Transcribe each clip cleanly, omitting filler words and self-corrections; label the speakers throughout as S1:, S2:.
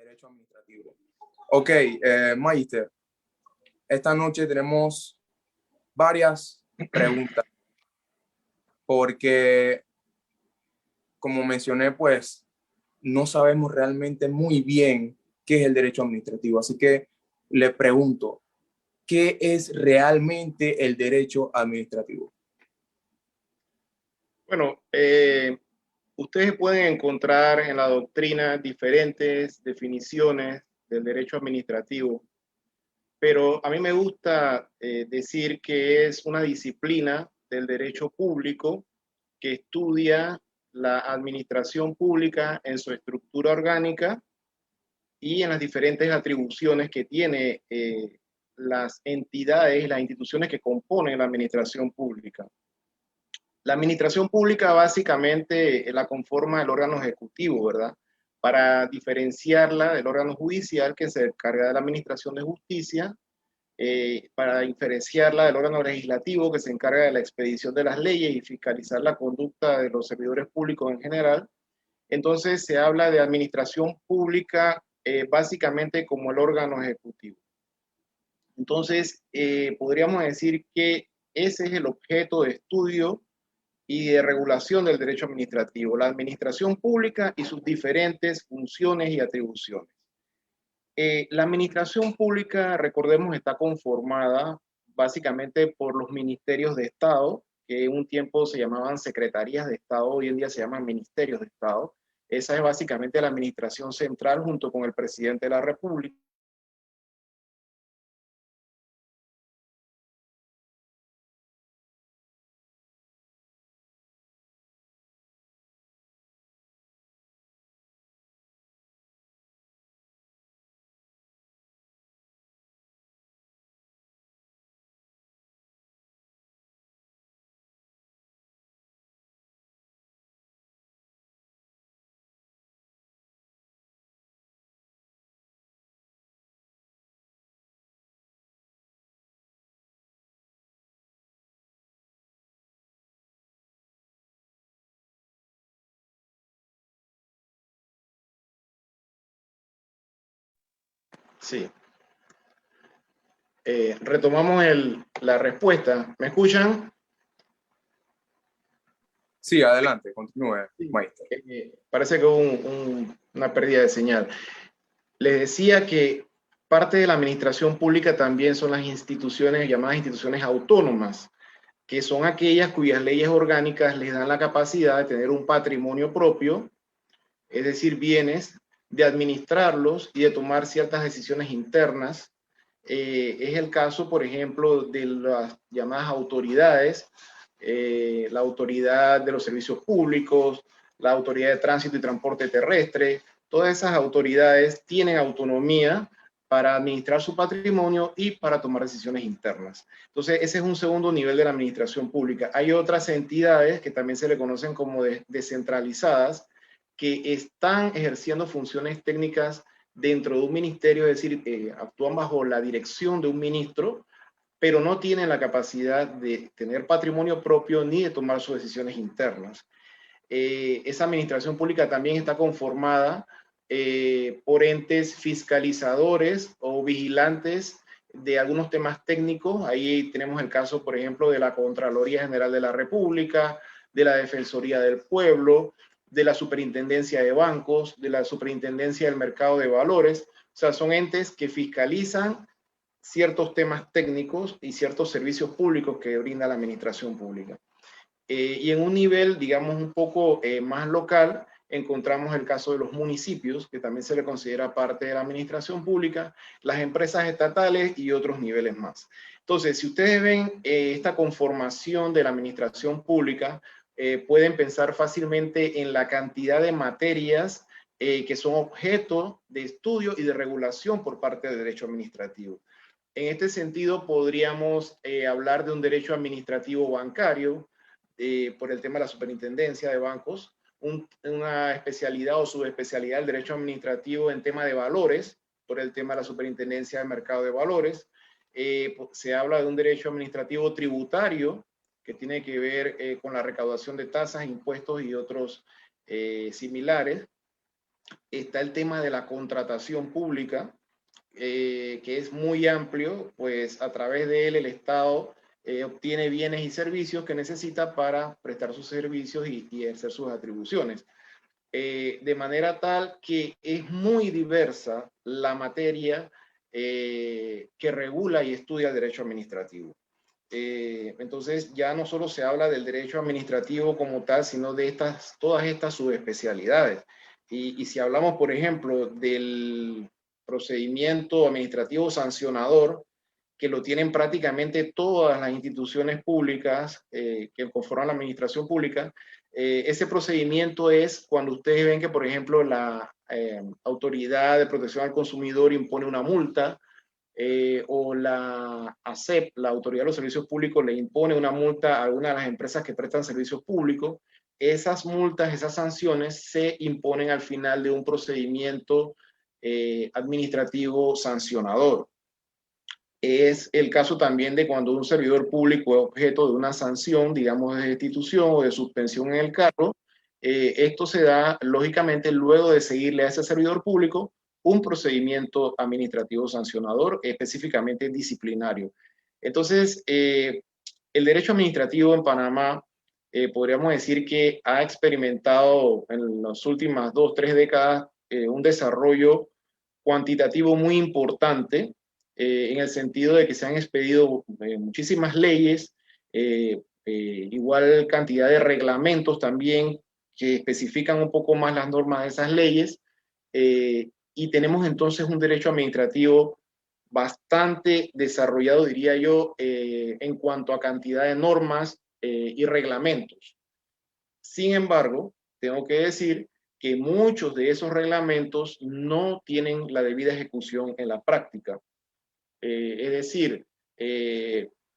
S1: Derecho Administrativo. Ok, Magister, esta noche tenemos varias preguntas porque, como mencioné, pues no sabemos realmente muy bien qué es el derecho administrativo. Así que le pregunto, ¿qué es realmente el derecho administrativo?
S2: Bueno, ustedes pueden encontrar en la doctrina diferentes definiciones del derecho administrativo, pero a mí me gusta decir que es una disciplina del derecho público que estudia la administración pública en su estructura orgánica y en las diferentes atribuciones que tiene las entidades, las instituciones que componen la administración pública. La administración pública básicamente la conforma el órgano ejecutivo, ¿verdad? Para diferenciarla del órgano judicial que se encarga de la administración de justicia, para diferenciarla del órgano legislativo que se encarga de la expedición de las leyes y fiscalizar la conducta de los servidores públicos en general. Entonces se habla de administración pública básicamente como el órgano ejecutivo. Entonces podríamos decir que ese es el objeto de estudio y de regulación del derecho administrativo, la administración pública y sus diferentes funciones y atribuciones. La administración pública, recordemos, está conformada básicamente por los ministerios de Estado, que en un tiempo se llamaban secretarías de Estado, hoy en día se llaman ministerios de Estado. Esa es básicamente la administración central junto con el presidente de la República. Sí. Retomamos la respuesta. ¿Me escuchan?
S1: Sí, adelante, continúe,
S2: Sí.
S1: Magister.
S2: Parece que hubo una pérdida de señal. Les decía que parte de la administración pública también son las instituciones llamadas instituciones autónomas, que son aquellas cuyas leyes orgánicas les dan la capacidad de tener un patrimonio propio, es decir, bienes, de administrarlos y de tomar ciertas decisiones internas. Es el caso, por ejemplo, de las llamadas autoridades, la autoridad de los servicios públicos, la autoridad de tránsito y transporte terrestre. Todas esas autoridades tienen autonomía para administrar su patrimonio y para tomar decisiones internas. Entonces, ese es un segundo nivel de la administración pública. Hay otras entidades que también se le conocen como descentralizadas, que están ejerciendo funciones técnicas dentro de un ministerio, es decir, actúan bajo la dirección de un ministro, pero no tienen la capacidad de tener patrimonio propio ni de tomar sus decisiones internas. Esa administración pública también está conformada por entes fiscalizadores o vigilantes de algunos temas técnicos. Ahí tenemos el caso, por ejemplo, de la Contraloría General de la República, de la Defensoría del Pueblo, de la Superintendencia de Bancos, de la Superintendencia del Mercado de Valores. O sea, son entes que fiscalizan ciertos temas técnicos y ciertos servicios públicos que brinda la administración pública. Y en un nivel, digamos, un poco más local, encontramos el caso de los municipios, que también se le considera parte de la administración pública, las empresas estatales y otros niveles más. Entonces, si ustedes ven esta conformación de la administración pública, pueden pensar fácilmente en la cantidad de materias que son objeto de estudio y de regulación por parte del derecho administrativo. En este sentido, podríamos hablar de un derecho administrativo bancario, por el tema de la superintendencia de bancos, una especialidad o subespecialidad del derecho administrativo en tema de valores, por el tema de la superintendencia de mercado de valores. Se habla de un derecho administrativo tributario que tiene que ver con la recaudación de tasas, impuestos y otros similares. está el tema de la contratación pública, que es muy amplio, pues a través de él el Estado obtiene bienes y servicios que necesita para prestar sus servicios y ejercer sus atribuciones. De manera tal que es muy diversa la materia que regula y estudia el derecho administrativo. Entonces ya no solo se habla del derecho administrativo como tal, sino de todas estas subespecialidades. Y si hablamos, por ejemplo, del procedimiento administrativo sancionador, que lo tienen prácticamente todas las instituciones públicas que conforman la administración pública, ese procedimiento es cuando ustedes ven que, por ejemplo, la Autoridad de Protección al Consumidor impone una multa, o la ASEP, la Autoridad de los Servicios Públicos, le impone una multa a alguna de las empresas que prestan servicios públicos. Esas multas, esas sanciones se imponen al final de un procedimiento administrativo sancionador. Es el caso también de cuando un servidor público es objeto de una sanción, digamos, de destitución o de suspensión en el cargo. Esto se da, lógicamente, luego de seguirle a ese servidor público un procedimiento administrativo sancionador, específicamente disciplinario. Entonces, el derecho administrativo en Panamá, podríamos decir que ha experimentado en las últimas 2, 3 décadas un desarrollo cuantitativo muy importante, en el sentido de que se han expedido muchísimas leyes, igual cantidad de reglamentos también que especifican un poco más las normas de esas leyes, y tenemos entonces un derecho administrativo bastante desarrollado, diría yo, en cuanto a cantidad de normas y reglamentos. Sin embargo, tengo que decir que muchos de esos reglamentos no tienen la debida ejecución en la práctica. Es decir,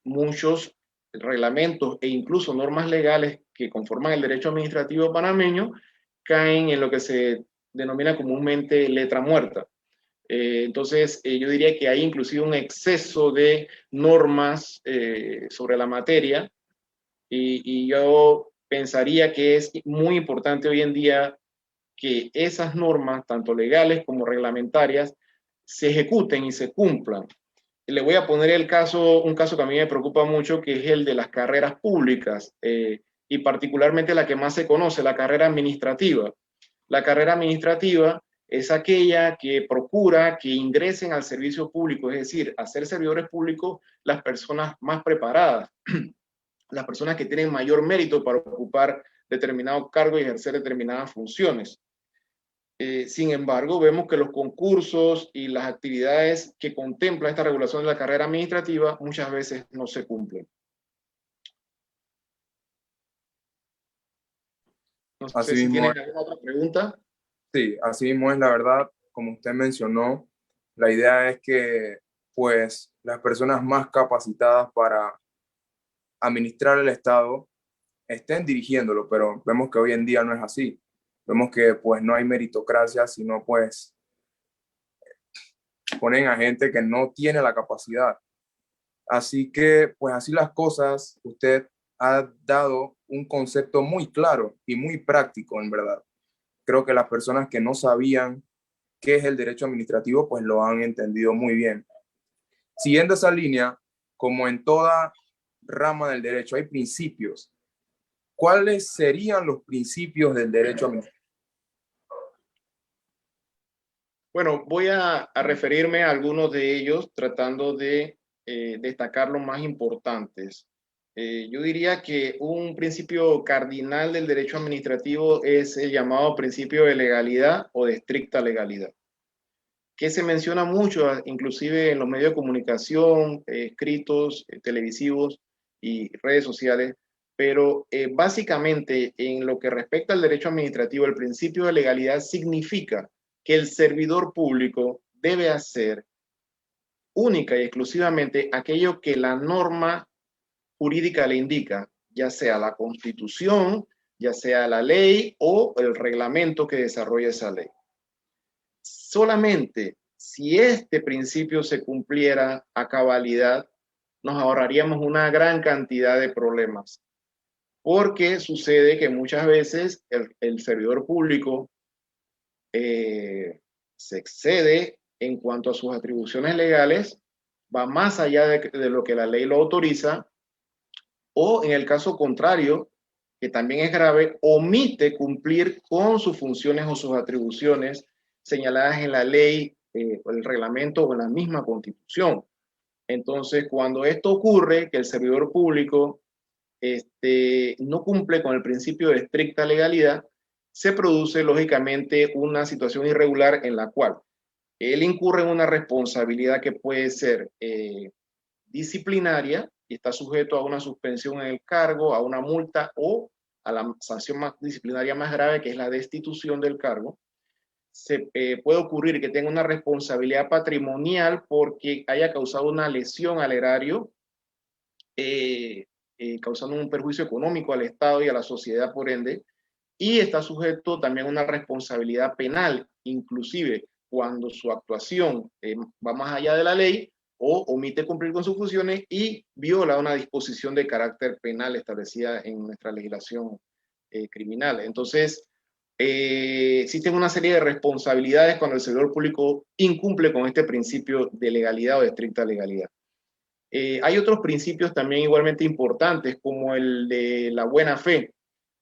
S2: muchos reglamentos e incluso normas legales que conforman el derecho administrativo panameño caen en lo que se denomina comúnmente letra muerta. Entonces, yo diría que hay inclusive un exceso de normas sobre la materia, y yo pensaría que es muy importante hoy en día que esas normas, tanto legales como reglamentarias, se ejecuten y se cumplan. Le voy a poner un caso que a mí me preocupa mucho, que es el de las carreras públicas, y particularmente la que más se conoce, la carrera administrativa. La carrera administrativa es aquella que procura que ingresen al servicio público, es decir, a ser servidores públicos las personas más preparadas, las personas que tienen mayor mérito para ocupar determinado cargo y ejercer determinadas funciones. Sin embargo, vemos que los concursos y las actividades que contempla esta regulación de la carrera administrativa muchas veces no se cumplen. No
S1: Así
S2: sé si
S1: mismo
S2: tienen alguna otra pregunta.
S1: Sí, así mismo es la verdad, como usted mencionó, la idea es que pues las personas más capacitadas para administrar el Estado estén dirigiéndolo, pero vemos que hoy en día no es así. Vemos que pues no hay meritocracia, sino pues ponen a gente que no tiene la capacidad. Así que pues así las cosas, usted ha dado un concepto muy claro y muy práctico, en verdad. Creo que las personas que no sabían qué es el derecho administrativo, pues lo han entendido muy bien. Siguiendo esa línea, como en toda rama del derecho, hay principios. ¿Cuáles serían los principios del derecho administrativo?
S2: Bueno, voy a referirme a algunos de ellos tratando de destacar los más importantes. Yo diría que un principio cardinal del derecho administrativo es el llamado principio de legalidad o de estricta legalidad, que se menciona mucho, inclusive en los medios de comunicación, escritos, televisivos y redes sociales, pero básicamente en lo que respecta al derecho administrativo, el principio de legalidad significa que el servidor público debe hacer única y exclusivamente aquello que la norma jurídica le indica, ya sea la Constitución, ya sea la ley o el reglamento que desarrolla esa ley. Solamente si este principio se cumpliera a cabalidad, nos ahorraríamos una gran cantidad de problemas, porque sucede que muchas veces el servidor público se excede en cuanto a sus atribuciones legales, va más allá de lo que la ley lo autoriza, o en el caso contrario, que también es grave, omite cumplir con sus funciones o sus atribuciones señaladas en la ley, o el reglamento o en la misma Constitución. Entonces, cuando esto ocurre, que el servidor público no cumple con el principio de estricta legalidad, se produce lógicamente una situación irregular en la cual él incurre en una responsabilidad que puede ser disciplinaria y está sujeto a una suspensión en el cargo, a una multa o a la sanción más disciplinaria más grave, que es la destitución del cargo. Puede ocurrir que tenga una responsabilidad patrimonial porque haya causado una lesión al erario, causando un perjuicio económico al Estado y a la sociedad por ende, y está sujeto también a una responsabilidad penal, inclusive cuando su actuación va más allá de la ley o omite cumplir con sus funciones y viola una disposición de carácter penal establecida en nuestra legislación criminal. Entonces, existen una serie de responsabilidades cuando el servidor público incumple con este principio de legalidad o de estricta legalidad. Hay otros principios también igualmente importantes, como el de la buena fe,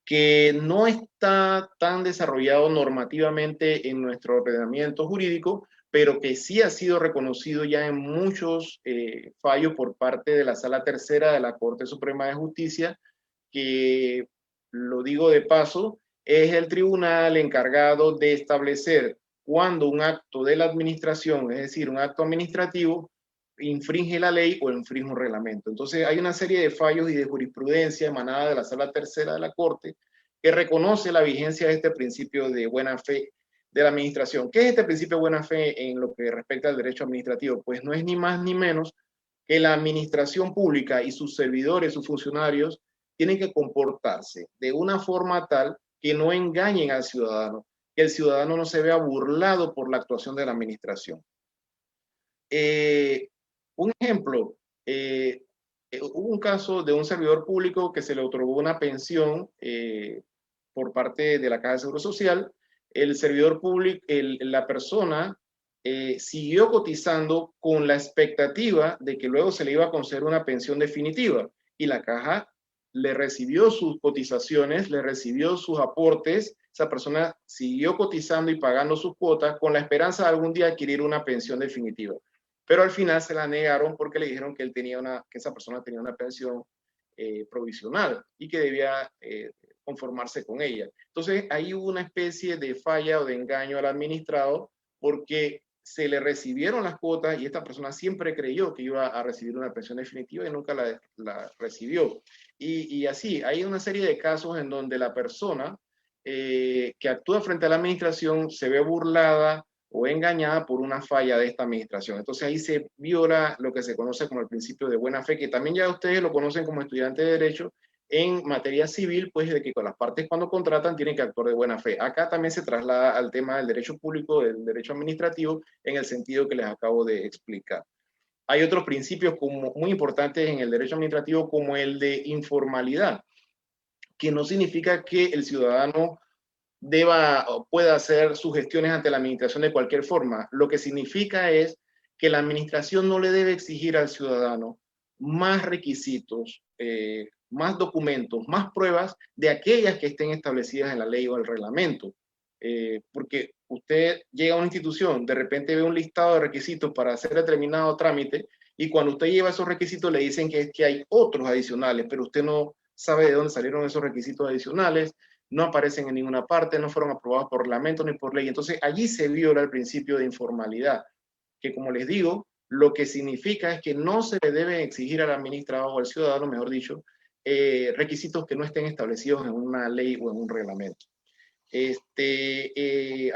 S2: que no está tan desarrollado normativamente en nuestro ordenamiento jurídico, pero que sí ha sido reconocido ya en muchos fallos por parte de la Sala Tercera de la Corte Suprema de Justicia, que, lo digo de paso, es el tribunal encargado de establecer cuando un acto de la administración, es decir, un acto administrativo, infringe la ley o infringe un reglamento. Entonces hay una serie de fallos y de jurisprudencia emanada de la Sala Tercera de la Corte que reconoce la vigencia de este principio de buena fe de la administración. ¿Qué es este principio de buena fe en lo que respecta al derecho administrativo? Pues no es ni más ni menos que la administración pública y sus servidores, sus funcionarios, tienen que comportarse de una forma tal que no engañen al ciudadano, que el ciudadano no se vea burlado por la actuación de la administración. Un ejemplo, hubo un caso de un servidor público que se le otorgó una pensión por parte de la Caja de Seguro Social. El servidor público, la persona siguió cotizando con la expectativa de que luego se le iba a conceder una pensión definitiva y la Caja le recibió sus cotizaciones, le recibió sus aportes. Esa persona siguió cotizando y pagando sus cuotas con la esperanza de algún día adquirir una pensión definitiva. Pero al final se la negaron porque le dijeron que esa persona tenía una pensión provisional y que debía conformarse con ella. Entonces ahí hubo una especie de falla o de engaño al administrado porque se le recibieron las cuotas y esta persona siempre creyó que iba a recibir una pensión definitiva y nunca la recibió. Y así, hay una serie de casos en donde la persona que actúa frente a la administración se ve burlada o engañada por una falla de esta administración. Entonces ahí se viola lo que se conoce como el principio de buena fe, que también ya ustedes lo conocen como estudiantes de Derecho en materia civil, pues de que con las partes cuando contratan tienen que actuar de buena fe. Acá también se traslada al tema del derecho público, del derecho administrativo, en el sentido que les acabo de explicar. Hay otros principios muy importantes en el derecho administrativo, como el de informalidad, que no significa que el ciudadano deba o pueda hacer sus gestiones ante la administración de cualquier forma. Lo que significa es que la administración no le debe exigir al ciudadano más requisitos, más documentos, más pruebas de aquellas que estén establecidas en la ley o el reglamento. Porque usted llega a una institución, de repente ve un listado de requisitos para hacer determinado trámite y cuando usted lleva esos requisitos le dicen que hay otros adicionales, pero usted no sabe de dónde salieron esos requisitos adicionales, no aparecen en ninguna parte, no fueron aprobados por reglamento ni por ley. Entonces allí se viola el principio de informalidad, que como les digo, lo que significa es que no se le debe exigir al administrador o al ciudadano, mejor dicho, requisitos que no estén establecidos en una ley o en un reglamento.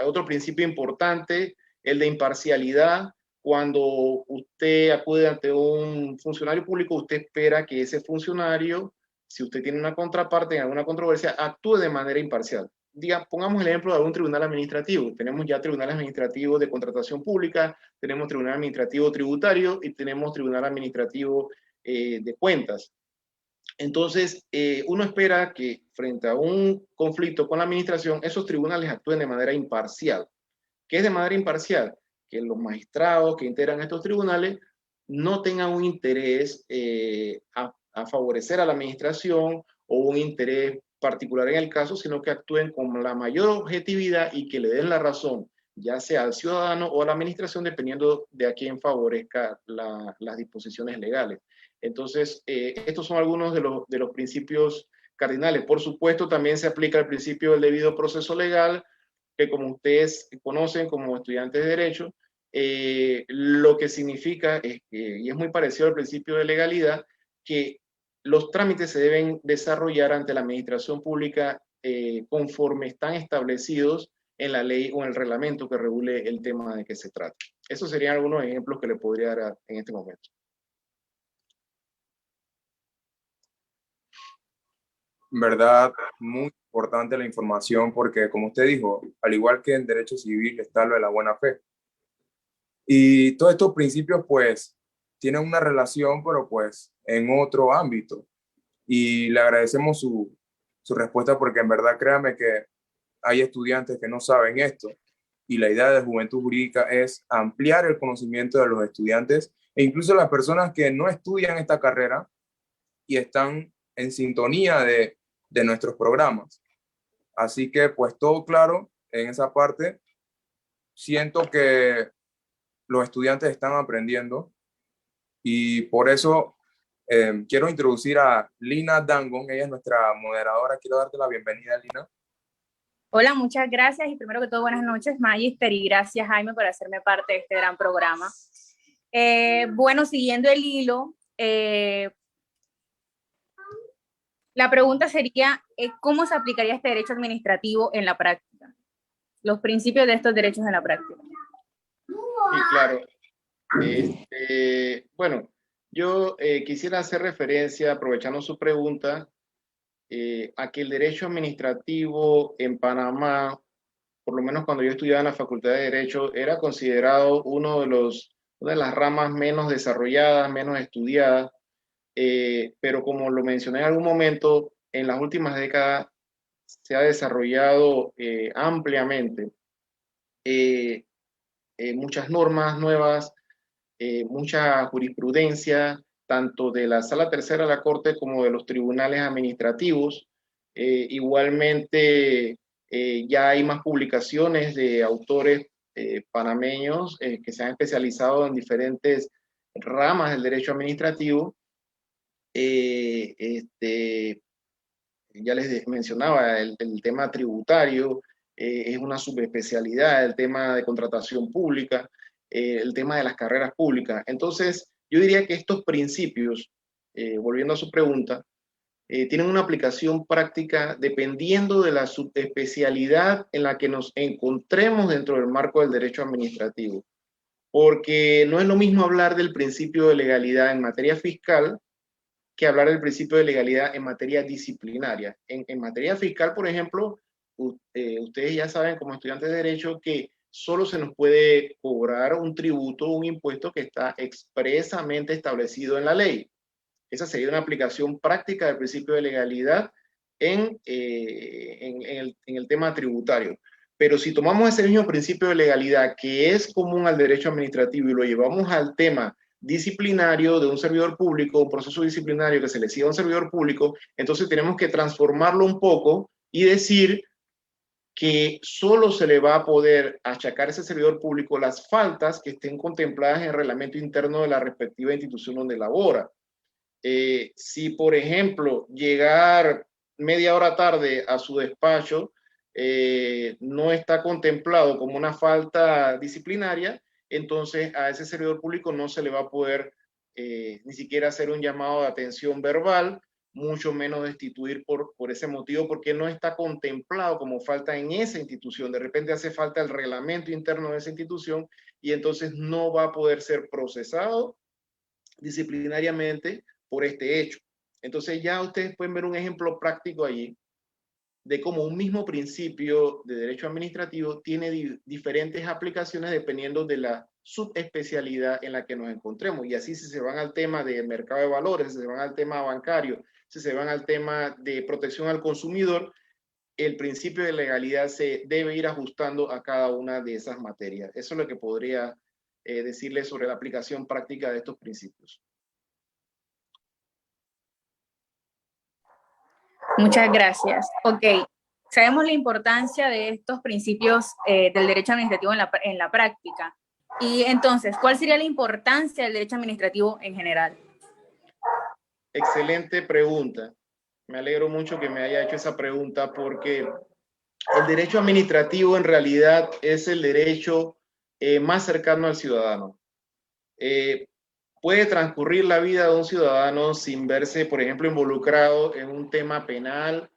S2: Otro principio importante, el de imparcialidad. Cuando usted acude ante un funcionario público, usted espera que ese funcionario, si usted tiene una contraparte en alguna controversia, actúe de manera imparcial. Pongamos el ejemplo de algún tribunal administrativo. Tenemos ya tribunales administrativos de contratación pública, tenemos tribunal administrativo tributario y tenemos tribunal administrativo de cuentas. Entonces, uno espera que frente a un conflicto con la administración, esos tribunales actúen de manera imparcial. que es de manera imparcial, que los magistrados que integran estos tribunales no tengan un interés a favorecer a la administración o un interés particular en el caso, sino que actúen con la mayor objetividad y que le den la razón, ya sea al ciudadano o a la administración, dependiendo de a quién favorezca las disposiciones legales. Entonces, estos son algunos de los principios cardinales. Por supuesto, también se aplica el principio del debido proceso legal, que como ustedes conocen como estudiantes de Derecho, lo que significa, y es muy parecido al principio de legalidad, que los trámites se deben desarrollar ante la administración pública conforme están establecidos en la ley o en el reglamento que regule el tema de que se trata. Esos serían algunos ejemplos que le podría dar en este momento.
S1: ¿Verdad? Muy importante la información porque, como usted dijo, al igual que en derecho civil está lo de la buena fe. Y todos estos principios, pues, tienen una relación, pero pues en otro ámbito. Y le agradecemos su respuesta porque en verdad créame que hay estudiantes que no saben esto. Y la idea de Juventud Jurídica es ampliar el conocimiento de los estudiantes e incluso las personas que no estudian esta carrera y están en sintonía de nuestros programas. Así que pues todo claro en esa parte. Siento que los estudiantes están aprendiendo y por eso quiero introducir a Lina Dangon. Ella es nuestra moderadora. Quiero darte la bienvenida, Lina.
S3: Hola, muchas gracias y primero que todo buenas noches, Magister, y gracias, Jaime, por hacerme parte de este gran programa. Bueno, siguiendo el hilo, la pregunta sería, ¿cómo se aplicaría este derecho administrativo en la práctica? Los principios de estos derechos en la práctica.
S2: Sí, claro. Bueno, yo quisiera hacer referencia, aprovechando su pregunta, a que el derecho administrativo en Panamá, por lo menos cuando yo estudiaba en la Facultad de Derecho, era considerado una de las ramas menos desarrolladas, menos estudiadas, pero como lo mencioné en algún momento, en las últimas décadas se ha desarrollado ampliamente muchas normas nuevas, mucha jurisprudencia, tanto de la Sala Tercera de la Corte como de los tribunales administrativos. Igualmente, ya hay más publicaciones de autores panameños que se han especializado en diferentes ramas del derecho administrativo. Ya les mencionaba, el tema tributario es una subespecialidad, el tema de contratación pública, el tema de las carreras públicas. Entonces, yo diría que estos principios, volviendo a su pregunta, tienen una aplicación práctica dependiendo de la subespecialidad en la que nos encontremos dentro del marco del derecho administrativo. Porque no es lo mismo hablar del principio de legalidad en materia fiscal que hablar del principio de legalidad en materia disciplinaria. En materia fiscal, por ejemplo, ustedes ya saben como estudiantes de Derecho que solo se nos puede cobrar un tributo, un impuesto que está expresamente establecido en la ley. Esa sería una aplicación práctica del principio de legalidad en el tema tributario. Pero si tomamos ese mismo principio de legalidad que es común al derecho administrativo y lo llevamos al tema disciplinario de un servidor público, un proceso disciplinario que se le siga a un servidor público, entonces tenemos que transformarlo un poco y decir que solo se le va a poder achacar a ese servidor público las faltas que estén contempladas en el reglamento interno de la respectiva institución donde labora. Si, por ejemplo, llegar media hora tarde a su despacho no está contemplado como una falta disciplinaria, entonces a ese servidor público no se le va a poder ni siquiera hacer un llamado de atención verbal, mucho menos destituir por ese motivo, porque no está contemplado como falta en esa institución. De repente hace falta el reglamento interno de esa institución y entonces no va a poder ser procesado disciplinariamente por este hecho. Entonces ya ustedes pueden ver un ejemplo práctico allí de cómo un mismo principio de derecho administrativo tiene diferentes aplicaciones dependiendo de la subespecialidad en la que nos encontremos. Y así si se van al tema de mercado de valores, si se van al tema bancario, si se van al tema de protección al consumidor, el principio de legalidad se debe ir ajustando a cada una de esas materias. Eso es lo que podría decirle sobre la aplicación práctica de estos principios.
S3: Muchas gracias. Ok, sabemos la importancia de estos principios del derecho administrativo en la práctica. Y entonces, ¿cuál sería la importancia del derecho administrativo en general?
S2: Excelente pregunta. Me alegro mucho que me haya hecho esa pregunta porque el derecho administrativo en realidad es el derecho más cercano al ciudadano. Puede transcurrir la vida de un ciudadano sin verse, por ejemplo, involucrado en un tema penal,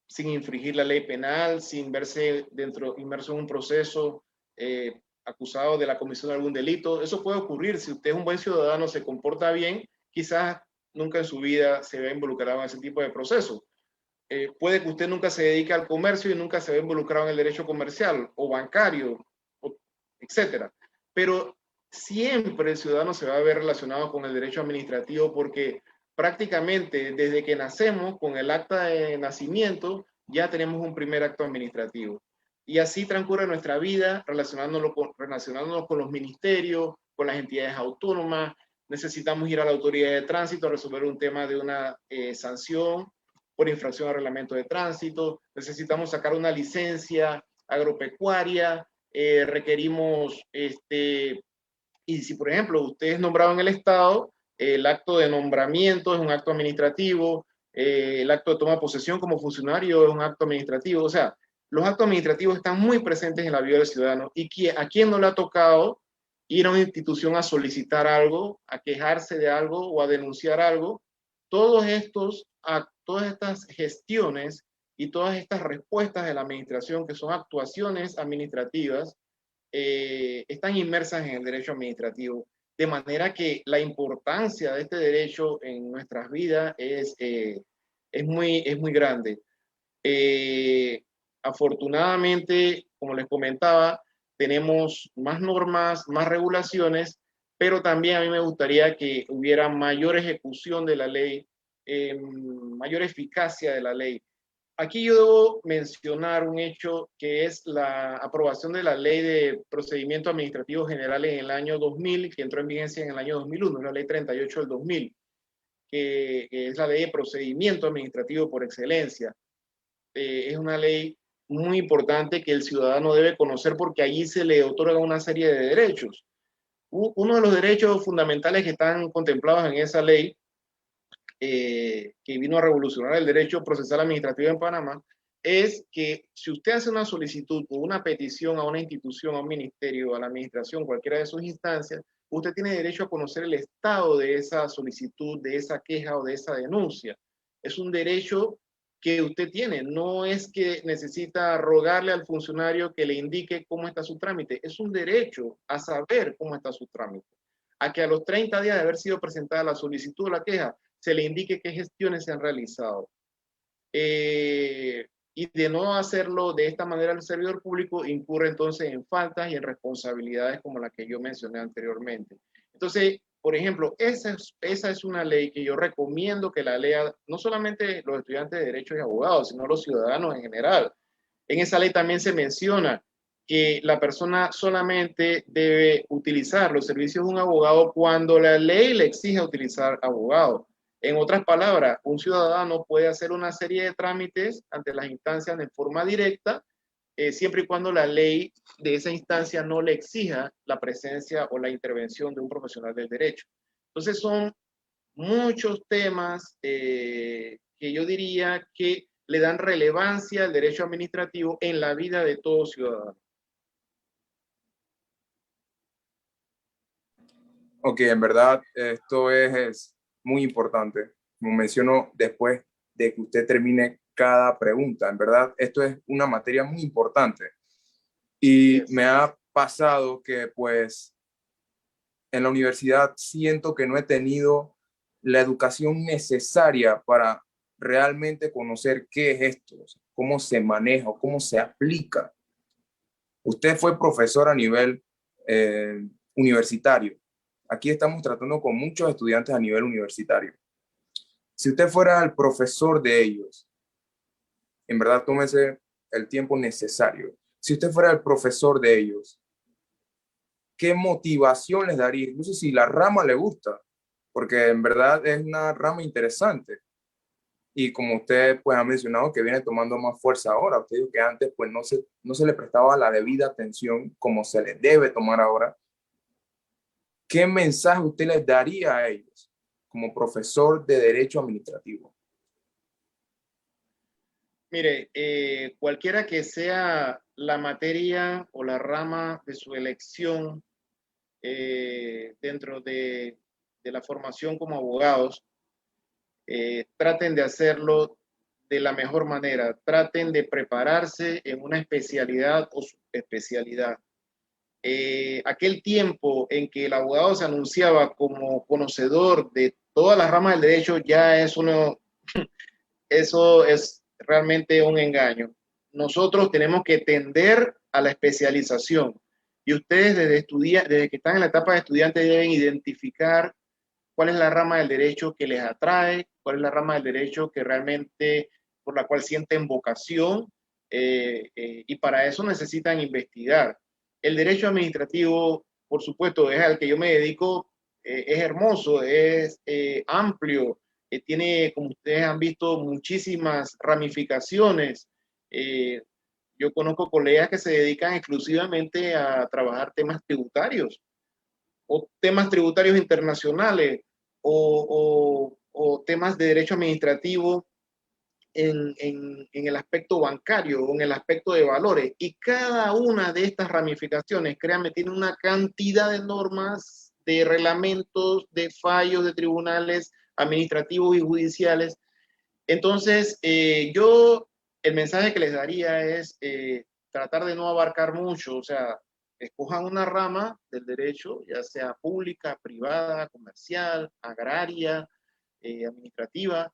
S2: sin infringir la ley penal, sin verse inmerso en un proceso, acusado de la comisión de algún delito. Eso puede ocurrir. Si usted es un buen ciudadano, se comporta bien, quizás nunca en su vida se vea involucrado en ese tipo de procesos. Puede que usted nunca se dedique al comercio y nunca se vea involucrado en el derecho comercial o bancario, etcétera. Pero siempre el ciudadano se va a ver relacionado con el derecho administrativo porque prácticamente desde que nacemos, con el acta de nacimiento, ya tenemos un primer acto administrativo. Y así transcurre nuestra vida relacionándonos con los ministerios, con las entidades autónomas. Necesitamos ir a la autoridad de tránsito a resolver un tema de una sanción por infracción al reglamento de tránsito. Necesitamos sacar una licencia agropecuaria. Requerimos, y si por ejemplo usted es nombrado en el Estado, el acto de nombramiento es un acto administrativo, el acto de toma de posesión como funcionario es un acto administrativo. O sea, los actos administrativos están muy presentes en la vida del ciudadano y a quién no le ha tocado ir a una institución a solicitar algo, a quejarse de algo o a denunciar algo. Todas estas gestiones y todas estas respuestas de la administración, que son actuaciones administrativas, están inmersas en el derecho administrativo, de manera que la importancia de este derecho en nuestras vidas es muy grande. Afortunadamente, como les comentaba, tenemos más normas, más regulaciones, pero también a mí me gustaría que hubiera mayor ejecución de la ley, mayor eficacia de la ley. Aquí yo debo mencionar un hecho que es la aprobación de la Ley de Procedimientos Administrativos Generales en el año 2000, que entró en vigencia en el año 2001, la Ley 38 del 2000, que es la Ley de Procedimiento Administrativo por excelencia. Es una ley muy importante que el ciudadano debe conocer porque allí se le otorga una serie de derechos. Uno de los derechos fundamentales que están contemplados en esa ley, que vino a revolucionar el derecho procesal administrativo en Panamá, es que si usted hace una solicitud o una petición a una institución, a un ministerio, a la administración, cualquiera de sus instancias, usted tiene derecho a conocer el estado de esa solicitud, de esa queja o de esa denuncia. Es un derecho que usted tiene, no es que necesita rogarle al funcionario que le indique cómo está su trámite, es un derecho a saber cómo está su trámite, a que a los 30 días de haber sido presentada la solicitud o la queja, se le indique qué gestiones se han realizado. Y de no hacerlo de esta manera el servidor público incurre entonces en faltas y en responsabilidades como la que yo mencioné anteriormente. Entonces, por ejemplo, esa es una ley que yo recomiendo que la lea no solamente los estudiantes de Derecho y abogados, sino los ciudadanos en general. En esa ley también se menciona que la persona solamente debe utilizar los servicios de un abogado cuando la ley le exige utilizar abogado. En otras palabras, un ciudadano puede hacer una serie de trámites ante las instancias de forma directa, siempre y cuando la ley de esa instancia no le exija la presencia o la intervención de un profesional del derecho. Entonces son muchos temas que yo diría que le dan relevancia al derecho administrativo en la vida de todo ciudadano.
S1: Ok, en verdad esto es muy importante. Como menciono, después de que usted termine cada pregunta, en verdad esto es una materia muy importante. Y me ha pasado que pues en la universidad siento que no he tenido la educación necesaria para realmente conocer qué es esto, cómo se maneja, cómo se aplica. Usted fue profesor a nivel universitario. Aquí estamos tratando con muchos estudiantes a nivel universitario. Si usted fuera el profesor de ellos, En verdad, tómese el tiempo necesario. Si usted fuera el profesor de ellos, ¿qué motivación les daría? Incluso si la rama le gusta, porque en verdad es una rama interesante. Y como usted pues ha mencionado que viene tomando más fuerza ahora, usted dijo que antes pues no se le prestaba la debida atención como se le debe tomar ahora. ¿Qué mensaje usted les daría a ellos como profesor de Derecho Administrativo?
S2: Mire, cualquiera que sea la materia o la rama de su elección dentro de la formación como abogados, traten de hacerlo de la mejor manera, traten de prepararse en una especialidad o subespecialidad. Aquel tiempo en que el abogado se anunciaba como conocedor de todas las ramas del derecho ya es eso es realmente un engaño. Nosotros tenemos que tender a la especialización y ustedes desde que están en la etapa de estudiante deben identificar cuál es la rama del derecho que les atrae, cuál es la rama del derecho que realmente por la cual sienten vocación y para eso necesitan investigar. El derecho administrativo, por supuesto, es al que yo me dedico, es hermoso, es amplio, tiene, como ustedes han visto, muchísimas ramificaciones. Eh, yo conozco colegas que se dedican exclusivamente a trabajar temas tributarios o temas tributarios internacionales o temas de derecho administrativo en el aspecto bancario o en el aspecto de valores. Y cada una de estas ramificaciones, créanme, tiene una cantidad de normas, de reglamentos, de fallos de tribunales administrativos y judiciales. Entonces, el mensaje que les daría es tratar de no abarcar mucho, o sea, escojan una rama del derecho, ya sea pública, privada, comercial, agraria, administrativa,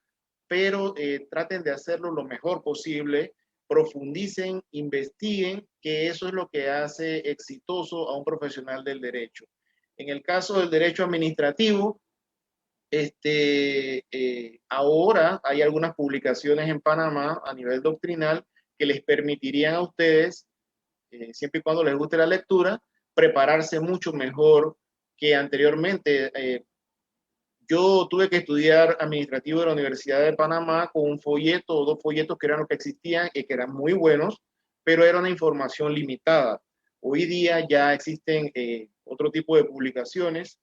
S2: pero traten de hacerlo lo mejor posible, profundicen, investiguen, que eso es lo que hace exitoso a un profesional del derecho. En el caso del derecho administrativo, ahora hay algunas publicaciones en Panamá a nivel doctrinal que les permitirían a ustedes, siempre y cuando les guste la lectura, prepararse mucho mejor que anteriormente. Yo tuve que estudiar administrativo de la Universidad de Panamá con un folleto o dos folletos que eran los que existían y que eran muy buenos, pero era una información limitada. Hoy día ya existen otro tipo de publicaciones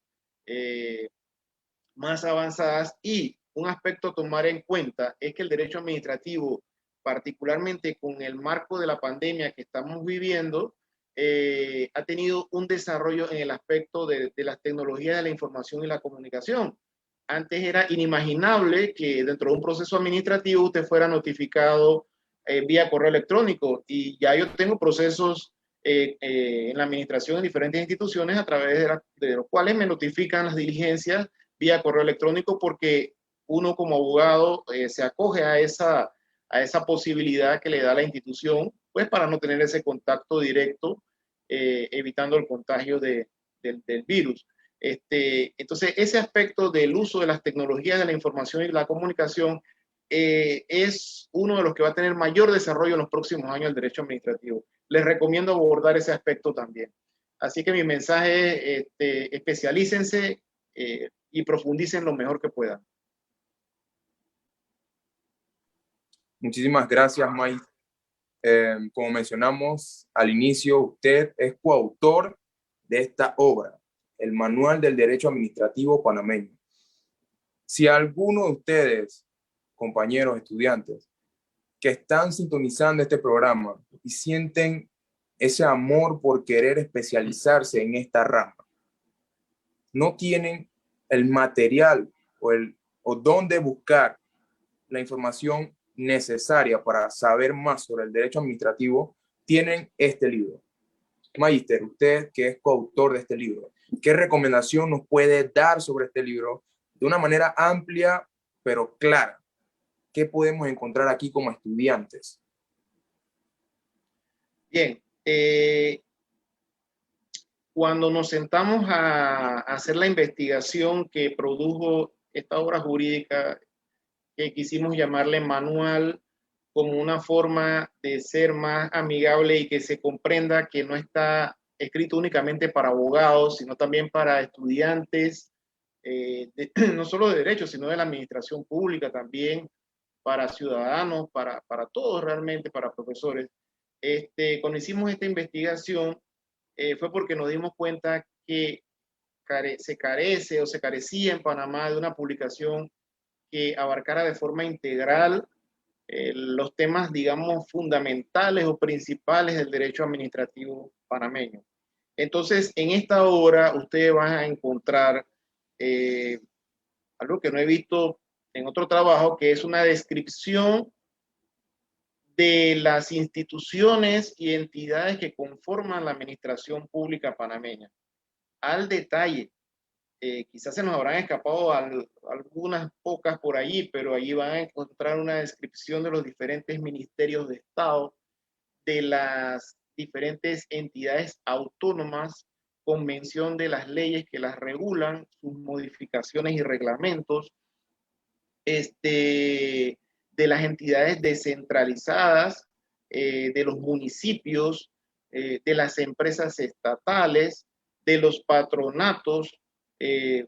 S2: más avanzadas y un aspecto a tomar en cuenta es que el derecho administrativo, particularmente con el marco de la pandemia que estamos viviendo, ha tenido un desarrollo en el aspecto de las tecnologías de la información y la comunicación. Antes era inimaginable que dentro de un proceso administrativo usted fuera notificado vía correo electrónico y ya yo tengo procesos en la administración en diferentes instituciones a través de los cuales me notifican las diligencias vía correo electrónico porque uno como abogado se acoge a esa posibilidad que le da la institución, pues para no tener ese contacto directo, evitando el contagio del virus. Entonces, ese aspecto del uso de las tecnologías de la información y la comunicación es uno de los que va a tener mayor desarrollo en los próximos años el derecho administrativo. Les recomiendo abordar ese aspecto también. Así que mi mensaje es, especialícense y profundicen lo mejor que puedan.
S1: Muchísimas gracias, Mike. Como mencionamos al inicio, usted es coautor de esta obra, el Manual del Derecho Administrativo Panameño. Si alguno de ustedes, compañeros estudiantes, que están sintonizando este programa y sienten ese amor por querer especializarse en esta rama, no tienen el material o dónde buscar la información necesaria para saber más sobre el derecho administrativo, tienen este libro. Magister, usted que es coautor de este libro, ¿qué recomendación nos puede dar sobre este libro de una manera amplia pero clara? ¿Qué podemos encontrar aquí como estudiantes?
S2: Bien, cuando nos sentamos a hacer la investigación que produjo esta obra jurídica que quisimos llamarle Manual como una forma de ser más amigable y que se comprenda que no está escrito únicamente para abogados, sino también para estudiantes, no solo de derecho, sino de la administración pública también, para ciudadanos, para todos realmente, para profesores. Cuando hicimos esta investigación, fue porque nos dimos cuenta que se carece o se carecía en Panamá de una publicación que abarcara de forma integral los temas, digamos, fundamentales o principales del derecho administrativo panameño. Entonces, en esta obra ustedes van a encontrar algo que no he visto en otro trabajo, que es una descripción de las instituciones y entidades que conforman la administración pública panameña, al detalle. Quizás se nos habrán escapado algunas pocas por allí, pero allí van a encontrar una descripción de los diferentes ministerios de Estado, de las diferentes entidades autónomas, con mención de las leyes que las regulan, sus modificaciones y reglamentos, de las entidades descentralizadas, de los municipios, de las empresas estatales, de los patronatos, que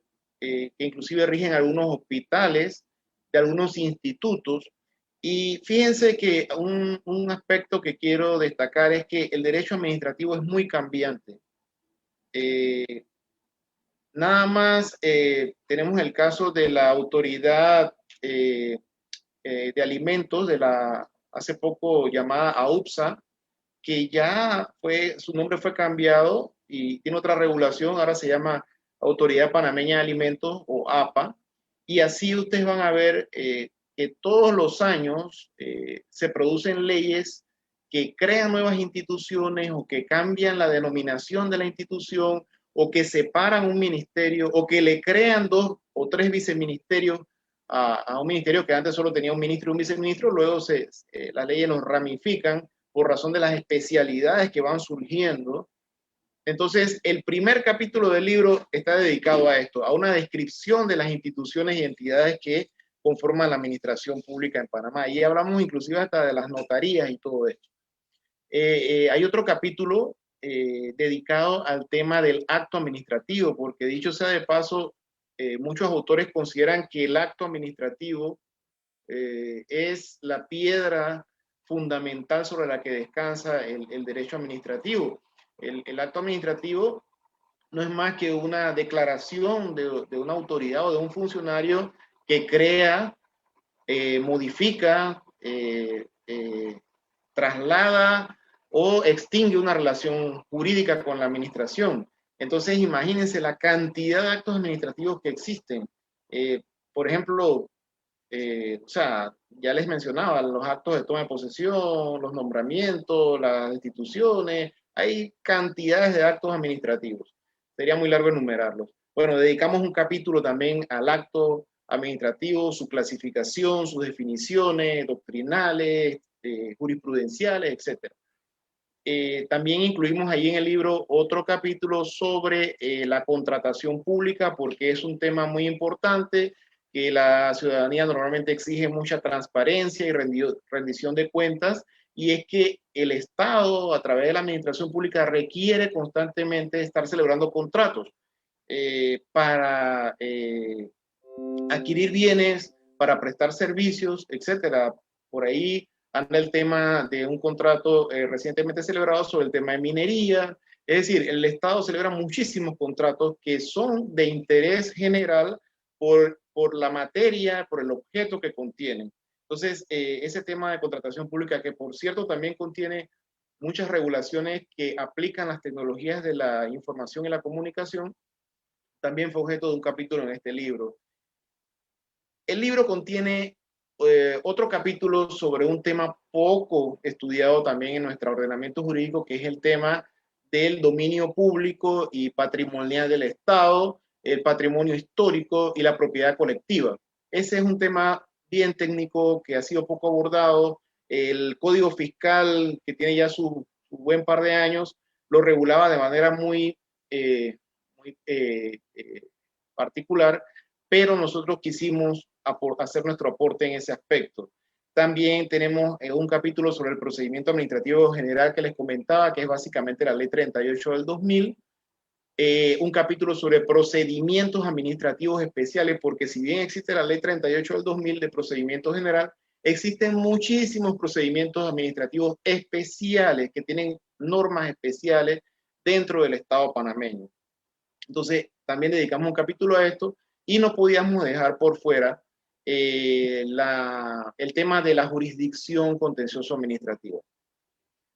S2: inclusive rigen algunos hospitales, de algunos institutos. Y fíjense que un aspecto que quiero destacar es que el derecho administrativo es muy cambiante. Nada más tenemos el caso de la autoridad de alimentos de la hace poco llamada AUPSA, que ya su nombre fue cambiado y tiene otra regulación, ahora se llama Autoridad Panameña de Alimentos o APA, y así ustedes van a ver que todos los años se producen leyes que crean nuevas instituciones o que cambian la denominación de la institución o que separan un ministerio o que le crean 2 o 3 viceministerios a un ministerio que antes solo tenía un ministro y un viceministro, luego las leyes los ramifican por razón de las especialidades que van surgiendo. Entonces, el primer capítulo del libro está dedicado a esto, a una descripción de las instituciones y entidades que conforman la administración pública en Panamá. Y hablamos inclusive hasta de las notarías y todo esto. Hay otro capítulo dedicado al tema del acto administrativo, porque dicho sea de paso, muchos autores consideran que el acto administrativo es la piedra fundamental sobre la que descansa el derecho administrativo. El acto administrativo no es más que una declaración de una autoridad o de un funcionario que crea, modifica, traslada o extingue una relación jurídica con la administración. Entonces, imagínense la cantidad de actos administrativos que existen. Por ejemplo, o sea, ya les mencionaba, los actos de toma de posesión, los nombramientos, las instituciones, hay cantidades de actos administrativos. Sería muy largo enumerarlos. Bueno, dedicamos un capítulo también al acto administrativo, su clasificación, sus definiciones doctrinales, jurisprudenciales, etc. También incluimos ahí en el libro otro capítulo sobre la contratación pública, porque es un tema muy importante, que la ciudadanía normalmente exige mucha transparencia y rendición de cuentas, y es que el Estado, a través de la administración pública, requiere constantemente estar celebrando contratos para adquirir bienes, para prestar servicios, etcétera. Por ahí anda el tema de un contrato recientemente celebrado sobre el tema de minería. Es decir, el Estado celebra muchísimos contratos que son de interés general por la materia, por el objeto que contienen. Entonces, ese tema de contratación pública, que por cierto también contiene muchas regulaciones que aplican las tecnologías de la información y la comunicación, también fue objeto de un capítulo en este libro. El libro contiene otro capítulo sobre un tema poco estudiado también en nuestro ordenamiento jurídico, que es el tema del dominio público y patrimonial del Estado, el patrimonio histórico y la propiedad colectiva. Ese es un tema bien técnico que ha sido poco abordado. El Código Fiscal, que tiene ya su buen par de años, lo regulaba de manera muy particular, pero nosotros quisimos hacer nuestro aporte en ese aspecto. También tenemos un capítulo sobre el procedimiento administrativo general que les comentaba, que es básicamente la ley 38 del 2000. Un capítulo sobre procedimientos administrativos especiales, porque si bien existe la ley 38 del 2000 de procedimiento general, existen muchísimos procedimientos administrativos especiales que tienen normas especiales dentro del Estado panameño. Entonces, también dedicamos un capítulo a esto y no podíamos dejar por fuera el tema de la jurisdicción contencioso administrativa.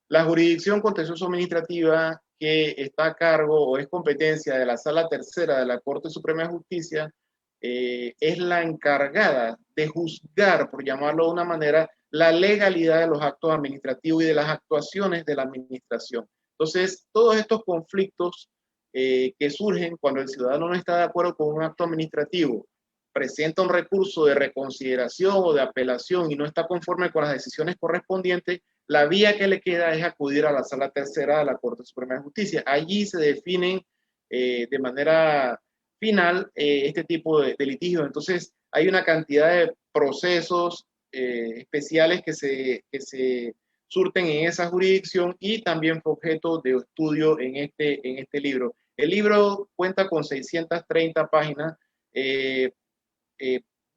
S2: La jurisdicción contencioso administrativa que está a cargo o es competencia de la Sala Tercera de la Corte Suprema de Justicia es la encargada de juzgar, por llamarlo de una manera, la legalidad de los actos administrativos y de las actuaciones de la administración. Entonces, todos estos conflictos que surgen cuando el ciudadano no está de acuerdo con un acto administrativo, presenta un recurso de reconsideración o de apelación y no está conforme con las decisiones correspondientes, la vía que le queda es acudir a la Sala Tercera de la Corte Suprema de Justicia. Allí se definen de manera final este tipo de litigios. Entonces, hay una cantidad de procesos especiales que se surten en esa jurisdicción y también fue objeto de estudio en este libro. El libro cuenta con 630 páginas.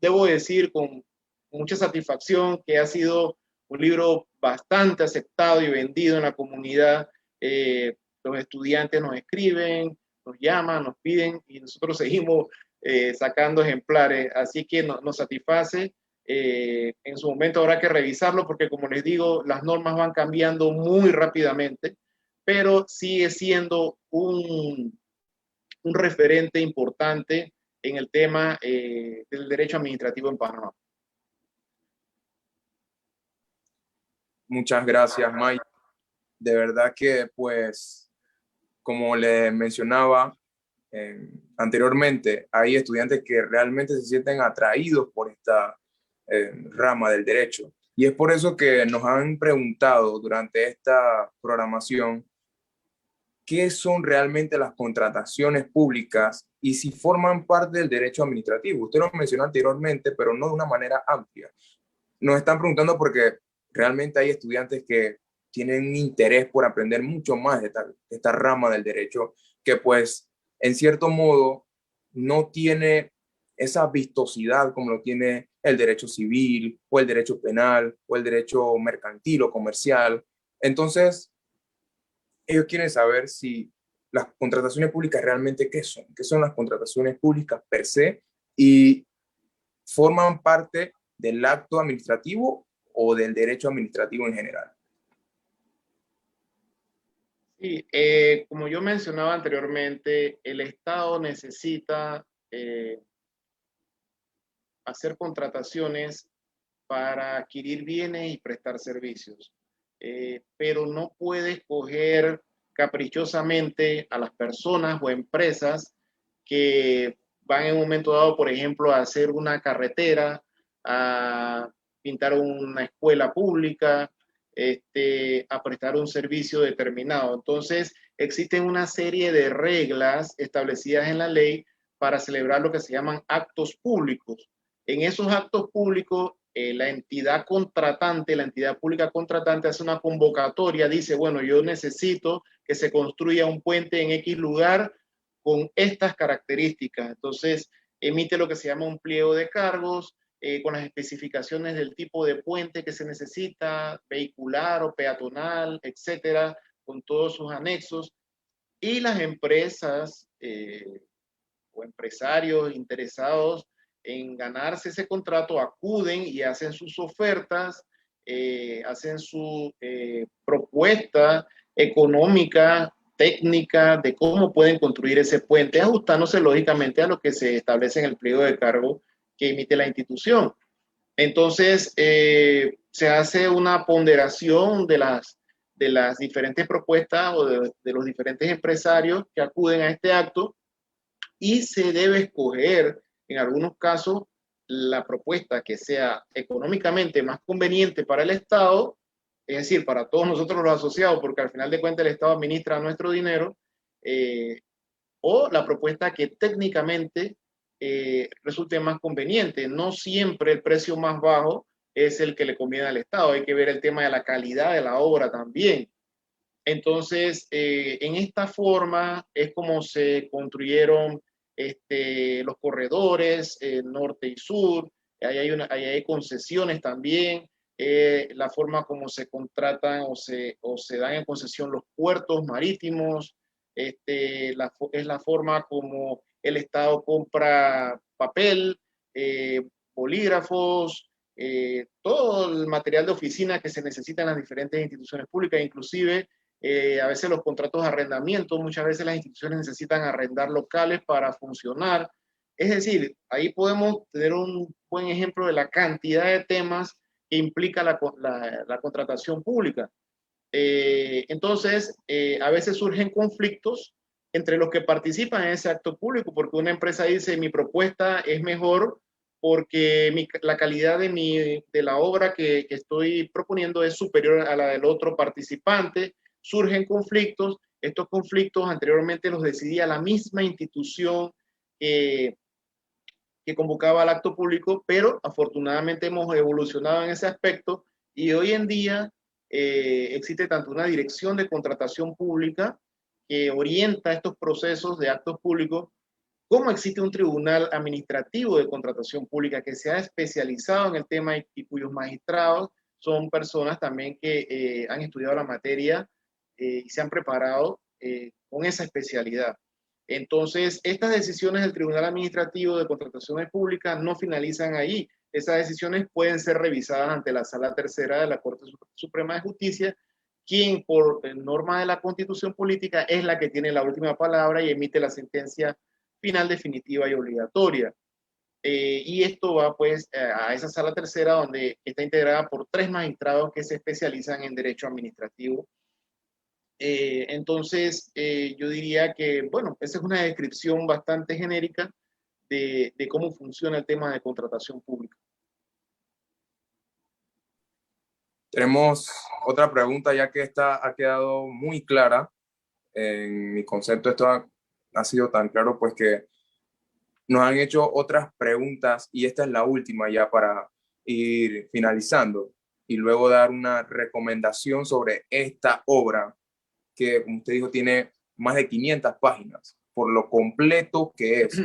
S2: Debo decir con mucha satisfacción que ha sido un libro bastante aceptado y vendido en la comunidad. Los estudiantes nos escriben, nos llaman, nos piden y nosotros seguimos sacando ejemplares, así que nos satisface. En su momento habrá que revisarlo porque, como les digo, las normas van cambiando muy rápidamente, pero sigue siendo un referente importante en el tema del derecho administrativo en Panamá.
S1: Muchas gracias, Mike. De verdad que, pues, como le mencionaba anteriormente, hay estudiantes que realmente se sienten atraídos por esta rama del derecho. Y es por eso que nos han preguntado durante esta programación qué son realmente las contrataciones públicas y si forman parte del derecho administrativo. Usted lo mencionó anteriormente, pero no de una manera amplia. Nos están preguntando porque realmente hay estudiantes que tienen un interés por aprender mucho más de esta rama del derecho, que pues en cierto modo no tiene esa vistosidad como lo tiene el derecho civil o el derecho penal o el derecho mercantil o comercial. Entonces, ellos quieren saber si las contrataciones públicas realmente qué son las contrataciones públicas per se y forman parte del acto administrativo o del derecho administrativo en general.
S2: Sí, como yo mencionaba anteriormente, el Estado necesita hacer contrataciones para adquirir bienes y prestar servicios, pero no puede escoger caprichosamente a las personas o empresas que van en un momento dado, por ejemplo, a hacer una carretera, a pintar una escuela pública, a prestar un servicio determinado. Entonces, existen una serie de reglas establecidas en la ley para celebrar lo que se llaman actos públicos. En esos actos públicos, la entidad contratante, la entidad pública contratante hace una convocatoria, dice, bueno, yo necesito que se construya un puente en X lugar con estas características. Entonces, emite lo que se llama un pliego de cargos, con las especificaciones del tipo de puente que se necesita, vehicular o peatonal, etcétera, con todos sus anexos. Y las empresas o empresarios interesados en ganarse ese contrato acuden y hacen sus ofertas, hacen su propuesta económica, técnica de cómo pueden construir ese puente, ajustándose lógicamente a lo que se establece en el pliego de cargo que emite la institución. Entonces, se hace una ponderación de las diferentes propuestas o de los diferentes empresarios que acuden a este acto y se debe escoger, en algunos casos, la propuesta que sea económicamente más conveniente para el Estado, es decir, para todos nosotros los asociados, porque al final de cuentas el Estado administra nuestro dinero, o la propuesta que técnicamente resulte más conveniente. No siempre el precio más bajo es el que le conviene al Estado. Hay que ver el tema de la calidad de la obra también. Entonces, en esta forma es como se construyeron los corredores norte y sur. Ahí hay concesiones también. La forma como se contratan o se dan en concesión los puertos marítimos. Es la forma como el Estado compra papel, bolígrafos, todo el material de oficina que se necesita en las diferentes instituciones públicas, inclusive a veces los contratos de arrendamiento, muchas veces las instituciones necesitan arrendar locales para funcionar. Es decir, ahí podemos tener un buen ejemplo de la cantidad de temas que implica la contratación pública. Entonces, a veces surgen conflictos entre los que participan en ese acto público, porque una empresa dice, mi propuesta es mejor porque la calidad de la obra que estoy proponiendo es superior a la del otro participante. Surgen conflictos. Estos conflictos anteriormente los decidía la misma institución que convocaba al acto público, pero afortunadamente hemos evolucionado en ese aspecto y hoy en día existe tanto una dirección de contratación pública que orienta estos procesos de actos públicos, como existe un tribunal administrativo de contratación pública que se ha especializado en el tema y cuyos magistrados son personas también que han estudiado la materia y se han preparado con esa especialidad. Entonces, estas decisiones del Tribunal Administrativo de Contrataciones Públicas no finalizan ahí. Esas decisiones pueden ser revisadas ante la Sala Tercera de la Corte Suprema de Justicia, quien por norma de la Constitución Política es la que tiene la última palabra y emite la sentencia final, definitiva y obligatoria. Y esto va pues a esa Sala Tercera, donde está integrada por 3 magistrados que se especializan en derecho administrativo. Entonces, yo diría que, bueno, esa es una descripción bastante genérica de cómo funciona el tema de contratación pública.
S1: Tenemos otra pregunta, ya que esta ha quedado muy clara. En mi concepto esto ha sido tan claro, pues que nos han hecho otras preguntas y esta es la última ya para ir finalizando y luego dar una recomendación sobre esta obra que, como usted dijo, tiene más de 500 páginas, por lo completo que es.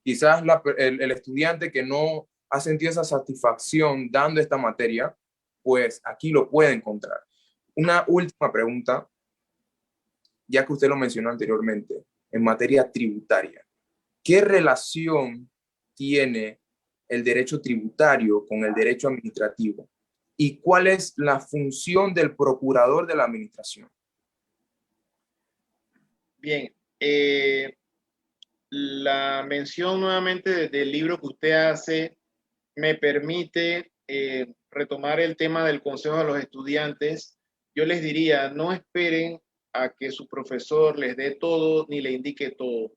S1: Quizás el estudiante que no ha sentido esa satisfacción dando esta materia, pues aquí lo puede encontrar. Una última pregunta, ya que usted lo mencionó anteriormente, en materia tributaria. ¿Qué relación tiene el derecho tributario con el derecho administrativo? ¿Y cuál es la función del procurador de la administración?
S2: Bien, la mención nuevamente del libro que usted hace me permite retomar el tema del consejo a los estudiantes. Yo les diría, no esperen a que su profesor les dé todo ni le indique todo.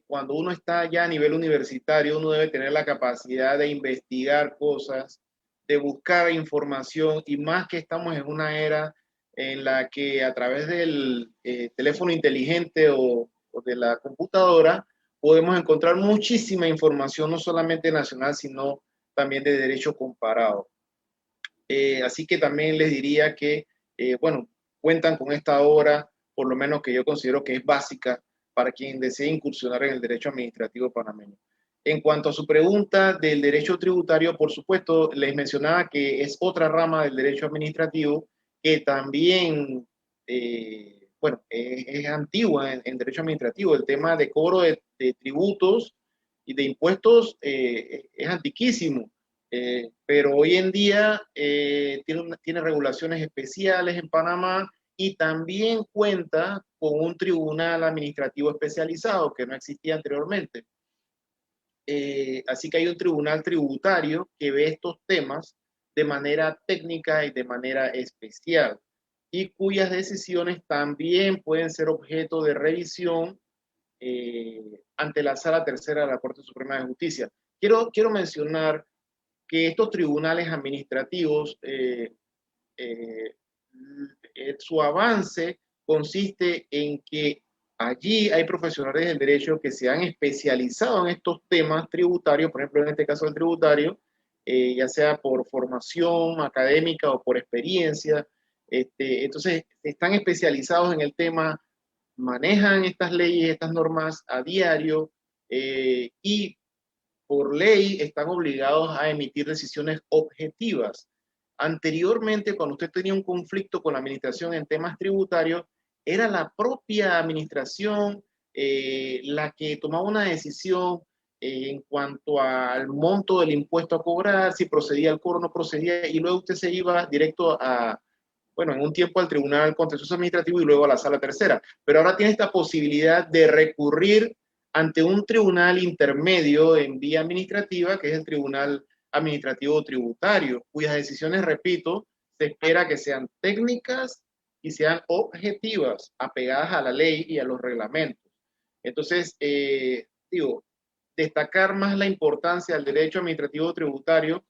S2: Cuando uno está ya a nivel universitario, uno debe tener la capacidad de investigar cosas, de buscar información, y más que estamos en una era en la que a través del teléfono inteligente o de la computadora podemos encontrar muchísima información, no solamente nacional, sino también de derecho comparado. Así que también les diría que, bueno, cuentan con esta obra, por lo menos que yo considero que es básica para quien desee incursionar en el derecho administrativo panameño. En cuanto a su pregunta del derecho tributario, por supuesto, les mencionaba que es otra rama del derecho administrativo que también, bueno, es antigua en derecho administrativo. El tema de cobro de tributos y de impuestos es antiquísimo. Pero hoy en día tiene regulaciones especiales en Panamá y también cuenta con un tribunal administrativo especializado que no existía anteriormente. Así que hay un tribunal tributario que ve estos temas de manera técnica y de manera especial y cuyas decisiones también pueden ser objeto de revisión ante la Sala Tercera de la Corte Suprema de Justicia. Quiero mencionar que estos tribunales administrativos, su avance consiste en que allí hay profesionales del derecho que se han especializado en estos temas tributarios, por ejemplo, en este caso el tributario, ya sea por formación académica o por experiencia. Entonces, están especializados en el tema, manejan estas leyes, estas normas a diario, y por ley están obligados a emitir decisiones objetivas. Anteriormente, cuando usted tenía un conflicto con la administración en temas tributarios, era la propia administración la que tomaba una decisión en cuanto al monto del impuesto a cobrar, si procedía al cobro o no procedía, y luego usted se iba directo a, bueno, en un tiempo al Tribunal Contencioso Administrativo y luego a la Sala Tercera. Pero ahora tiene esta posibilidad de recurrir ante un tribunal intermedio en vía administrativa, que es el Tribunal Administrativo Tributario, cuyas decisiones, repito, se espera que sean técnicas y sean objetivas, apegadas a la ley y a los reglamentos. Entonces, digo, destacar más la importancia del derecho administrativo tributario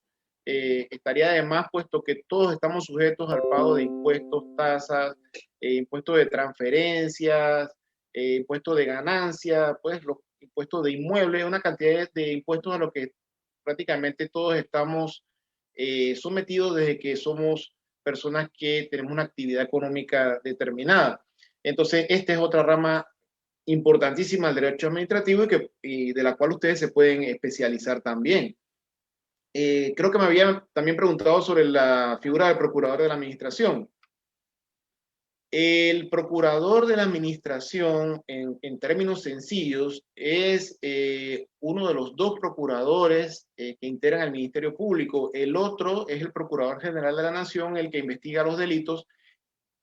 S2: estaría de más, puesto que todos estamos sujetos al pago de impuestos, tasas, impuestos de transferencias, impuestos de ganancia, pues los impuestos de inmuebles, una cantidad de impuestos a los que prácticamente todos estamos sometidos desde que somos personas que tenemos una actividad económica determinada. Entonces, esta es otra rama importantísima del derecho administrativo y de la cual ustedes se pueden especializar también. Creo que me habían también preguntado sobre la figura del procurador de la administración. El procurador de la administración, en términos sencillos, es uno de los dos procuradores que integran al Ministerio Público. El otro es el Procurador General de la Nación, el que investiga los delitos.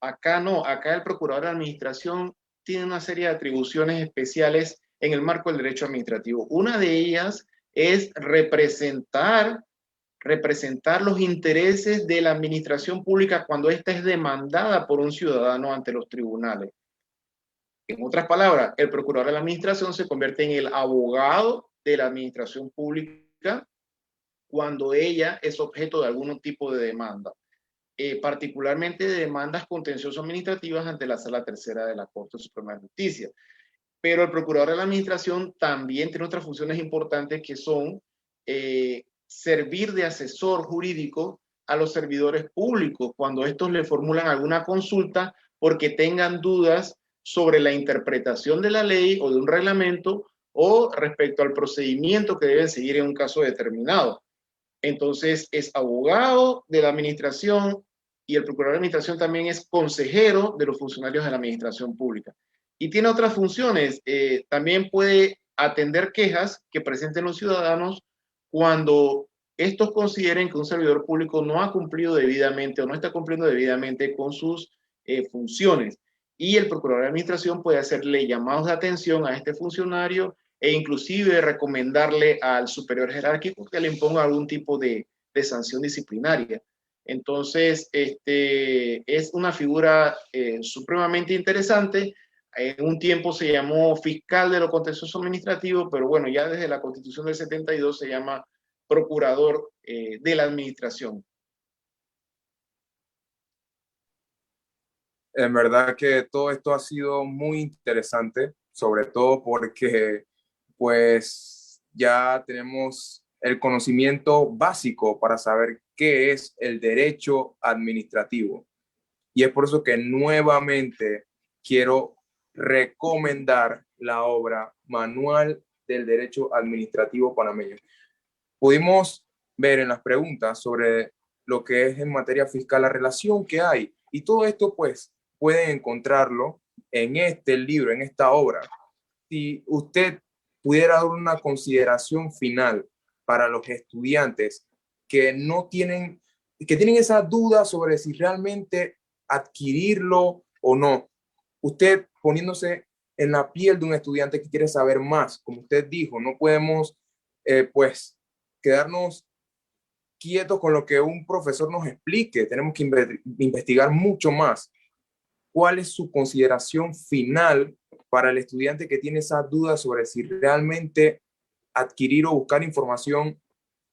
S2: Acá no, acá el procurador de la administración tiene una serie de atribuciones especiales en el marco del derecho administrativo. Una de ellas es representar los intereses de la administración pública cuando ésta es demandada por un ciudadano ante los tribunales. En otras palabras, el procurador de la administración se convierte en el abogado de la administración pública cuando ella es objeto de algún tipo de demanda. Particularmente de demandas contenciosas administrativas ante la Sala Tercera de la Corte Suprema de Justicia. Pero el procurador de la administración también tiene otras funciones importantes que son servir de asesor jurídico a los servidores públicos cuando estos le formulan alguna consulta porque tengan dudas sobre la interpretación de la ley o de un reglamento o respecto al procedimiento que deben seguir en un caso determinado. Entonces, es abogado de la administración y el procurador de la administración también es consejero de los funcionarios de la administración pública. Y tiene otras funciones. También puede atender quejas que presenten los ciudadanos cuando estos consideren que un servidor público no ha cumplido debidamente o no está cumpliendo debidamente con sus funciones. Y el procurador de la administración puede hacerle llamados de atención a este funcionario e inclusive recomendarle al superior jerárquico que le imponga algún tipo de sanción disciplinaria. Entonces, es una figura supremamente interesante. En un tiempo se llamó fiscal de lo contencioso administrativo, pero bueno, ya desde la Constitución del 72 se llama procurador de la administración.
S1: En verdad que todo esto ha sido muy interesante, sobre todo porque pues ya tenemos el conocimiento básico para saber qué es el derecho administrativo. Y es por eso que nuevamente quiero recomendar la obra Manual del Derecho Administrativo Panameño. Pudimos ver en las preguntas sobre lo que es en materia fiscal la relación que hay y todo esto pues pueden encontrarlo en este libro, en esta obra. Si usted pudiera dar una consideración final para los estudiantes que no tienen, que tienen esa duda sobre si realmente adquirirlo o no, usted poniéndose en la piel de un estudiante que quiere saber más, como usted dijo, no podemos pues quedarnos quietos con lo que un profesor nos explique, tenemos que investigar mucho más. ¿Cuál es su consideración final para el estudiante que tiene esa duda sobre si realmente adquirir o buscar información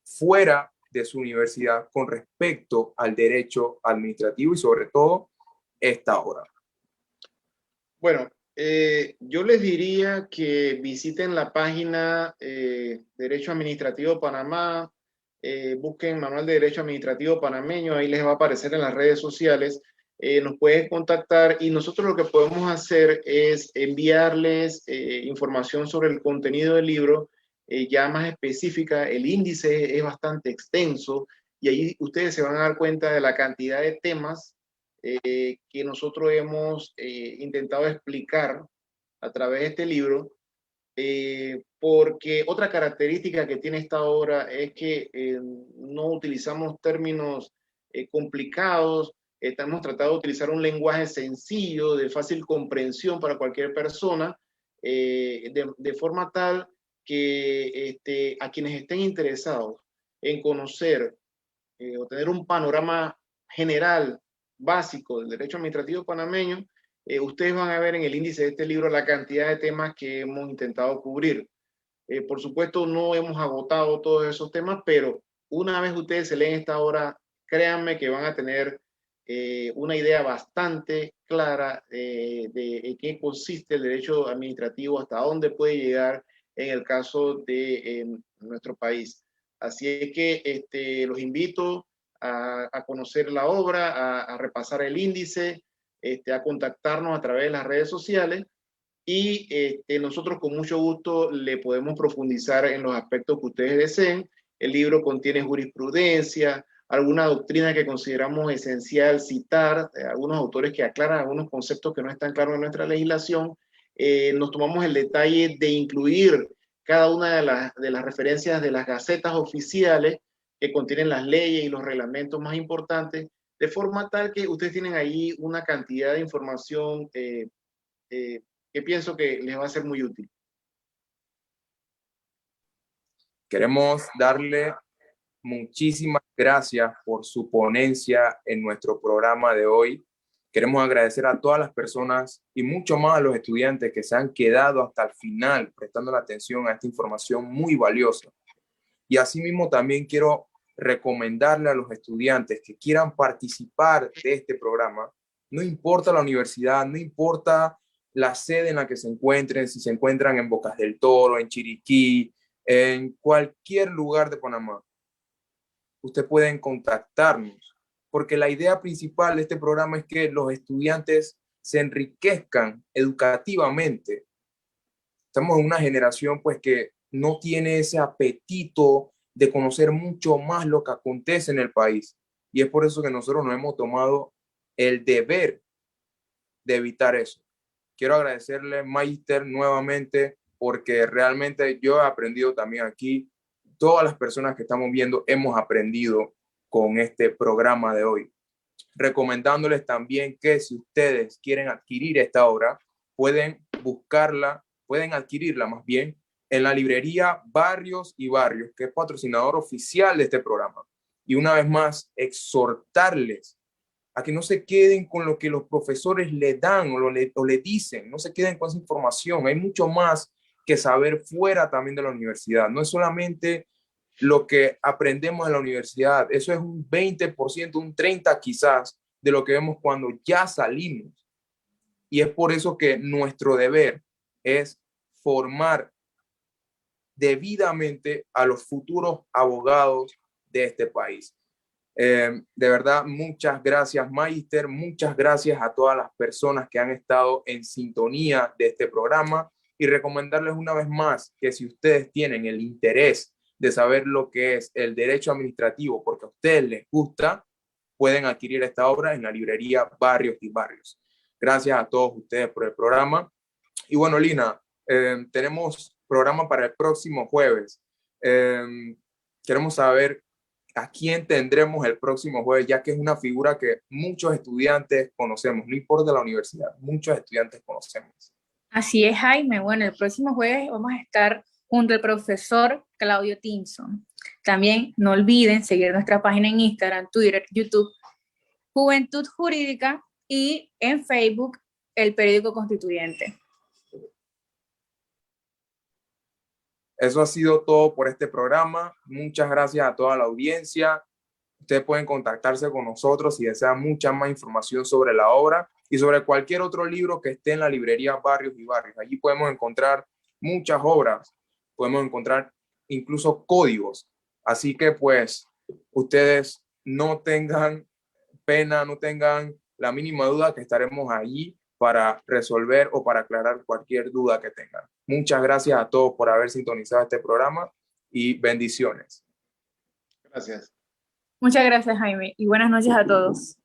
S1: fuera de su universidad con respecto al derecho administrativo y sobre todo esta obra?
S2: Bueno, yo les diría que visiten la página Derecho Administrativo Panamá. busquen Manual de Derecho Administrativo Panameño, ahí les va a aparecer en las redes sociales. Nos pueden contactar y nosotros lo que podemos hacer es enviarles información sobre el contenido del libro, ya más específica. El índice es bastante extenso y ahí ustedes se van a dar cuenta de la cantidad de temas que nosotros hemos intentado explicar a través de este libro, porque otra característica que tiene esta obra es que no utilizamos términos complicados, hemos tratado de utilizar un lenguaje sencillo, de fácil comprensión para cualquier persona, de forma tal que a quienes estén interesados en conocer o tener un panorama general básico del derecho administrativo panameño, ustedes van a ver en el índice de este libro la cantidad de temas que hemos intentado cubrir. Por supuesto, no hemos agotado todos esos temas, pero una vez ustedes se leen esta obra, créanme que van a tener una idea bastante clara de qué consiste el derecho administrativo, hasta dónde puede llegar en el caso de nuestro país. Así es que los invito a conocer la obra, a repasar el índice, a contactarnos a través de las redes sociales y nosotros con mucho gusto le podemos profundizar en los aspectos que ustedes deseen. El libro contiene jurisprudencia, alguna doctrina que consideramos esencial citar, algunos autores que aclaran algunos conceptos que no están claros en nuestra legislación. Nos tomamos el detalle de incluir cada una de las referencias de las gacetas oficiales que contienen las leyes y los reglamentos más importantes, de forma tal que ustedes tienen ahí una cantidad de información que pienso que les va a ser muy útil.
S1: Queremos darle muchísimas gracias por su ponencia en nuestro programa de hoy. Queremos agradecer a todas las personas y mucho más a los estudiantes que se han quedado hasta el final prestando la atención a esta información muy valiosa. Y asimismo también quiero recomendarle a los estudiantes que quieran participar de este programa, no importa la universidad, no importa la sede en la que se encuentren, si se encuentran en Bocas del Toro, en Chiriquí, en cualquier lugar de Panamá, ustedes pueden contactarnos, porque la idea principal de este programa es que los estudiantes se enriquezcan educativamente. Estamos en una generación pues que no tiene ese apetito de conocer mucho más lo que acontece en el país. Y es por eso que nosotros nos hemos tomado el deber de evitar eso. Quiero agradecerle, Magister, nuevamente, porque realmente yo he aprendido también aquí. Todas las personas que estamos viendo hemos aprendido con este programa de hoy. Recomendándoles también que si ustedes quieren adquirir esta obra, pueden buscarla, pueden adquirirla más bien en la librería Barrios y Barrios, que es patrocinador oficial de este programa. Y una vez más, exhortarles a que no se queden con lo que los profesores le dan o le dicen, no se queden con esa información. Hay mucho más que saber fuera también de la universidad. No es solamente lo que aprendemos en la universidad, eso es un 20%, un 30% quizás de lo que vemos cuando ya salimos. Y es por eso que nuestro deber es formar debidamente a los futuros abogados de este país. De verdad, muchas gracias, Magister, muchas gracias a todas las personas que han estado en sintonía de este programa y recomendarles una vez más que si ustedes tienen el interés de saber lo que es el derecho administrativo porque a ustedes les gusta, pueden adquirir esta obra en la librería Barrios y Barrios. Gracias a todos ustedes por el programa. Y bueno, Lina, tenemos programa para el próximo jueves. Queremos saber a quién tendremos el próximo jueves, ya que es una figura que muchos estudiantes conocemos, no importa la universidad, muchos estudiantes conocemos.
S3: Así es, Jaime. Bueno, el próximo jueves vamos a estar junto al profesor Claudio Tinson. También no olviden seguir nuestra página en Instagram, Twitter, YouTube, Juventud Jurídica, y en Facebook, el Periódico Constituyente.
S1: Eso ha sido todo por este programa. Muchas gracias a toda la audiencia. Ustedes pueden contactarse con nosotros si desean mucha más información sobre la obra y sobre cualquier otro libro que esté en la librería Barrios y Barrios. Allí podemos encontrar muchas obras, podemos encontrar incluso códigos Así que pues ustedes no tengan pena, no tengan la mínima duda, que estaremos allí para resolver o para aclarar cualquier duda que tengan. Muchas gracias a todos por haber sintonizado este programa y bendiciones.
S2: Gracias.
S3: Muchas gracias, Jaime, y buenas noches a todos.